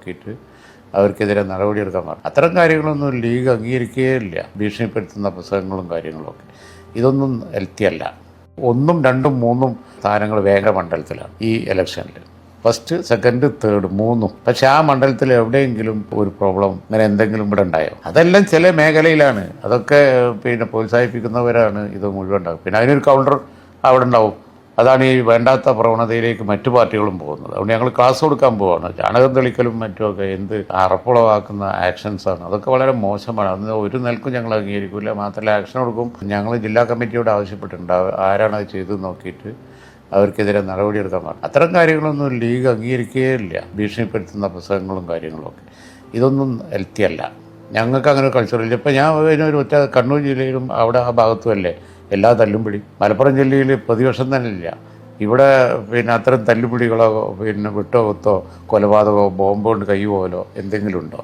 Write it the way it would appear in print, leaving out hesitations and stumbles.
നോക്കിയിട്ട് അവർക്കെതിരെ നടപടിയെടുക്കാൻ പറഞ്ഞു. അത്തരം കാര്യങ്ങളൊന്നും ലീഗ് അംഗീകരിക്കുകയില്ല. ഭീഷണിപ്പെടുത്തുന്ന പുസ്തകങ്ങളും കാര്യങ്ങളൊക്കെ ഇതൊന്നും ഹെൽത്തി അല്ല. 1, 2, 3 സ്ഥാനങ്ങൾ വേഗ മണ്ഡലത്തിലാണ് ഈ ഇലക്ഷനിൽ. First, second, third, 3. പക്ഷേ ആ മണ്ഡലത്തിൽ എവിടെയെങ്കിലും ഒരു പ്രോബ്ലം ഇങ്ങനെ എന്തെങ്കിലും ഇവിടെ ഉണ്ടായോ? അതെല്ലാം ചില മേഖലയിലാണ്. അതൊക്കെ പ്രോത്സാഹിപ്പിക്കുന്നവരാണ് ഇത് മുഴുവൻ ഉണ്ടാകും. പിന്നെ അതിനൊരു കൗണ്ടർ അവിടെ ഉണ്ടാവും. അതാണ് ഈ വേണ്ടാത്ത പ്രവണതയിലേക്ക് മറ്റു പാർട്ടികളും പോകുന്നത്. അതുകൊണ്ട് ഞങ്ങൾ ക്ലാസ് കൊടുക്കാൻ പോവാണ്. ചാണകം തെളിക്കലും മറ്റുമൊക്കെ എന്ത് അറപ്പുളവാക്കുന്ന ആക്ഷൻസാണ്. അതൊക്കെ വളരെ മോശമാണ്. അന്ന് ഒരു നിലക്കും ഞങ്ങൾ അംഗീകരിക്കില്ല. മാത്രമല്ല ആക്ഷൻ കൊടുക്കും. ഞങ്ങൾ ജില്ലാ കമ്മിറ്റിയോട് ആവശ്യപ്പെട്ടിട്ടുണ്ട്. ആരാണ് അത് ചെയ്തു നോക്കിയിട്ട് അവർക്കെതിരെ നടപടിയെടുക്കാൻ പറഞ്ഞു. അത്തരം കാര്യങ്ങളൊന്നും ലീഗ് അംഗീകരിക്കുകയില്ല. ഭീഷണിപ്പെടുത്തുന്ന പുസ്തകങ്ങളും കാര്യങ്ങളൊക്കെ ഇതൊന്നും ഹെൽത്തി അല്ല. ഞങ്ങൾക്ക് അങ്ങനെ കൾച്ചറില്ല. ഇപ്പം ഞാൻ ഒരു ഒറ്റ കണ്ണൂർ ജില്ലയിലും അവിടെ ആ ഭാഗത്തുമല്ലേ എല്ലാ തല്ലുംപിടി. മലപ്പുറം ജില്ലയിൽ പ്രതിപക്ഷം തന്നെ ഇല്ല. ഇവിടെ അത്തരം തല്ലുപിടികളോ വിട്ടോ കൊത്തോ കൊലപാതകമോ ബോംബ് കൊണ്ട് കൈ പോകലോ എന്തെങ്കിലും ഉണ്ടോ?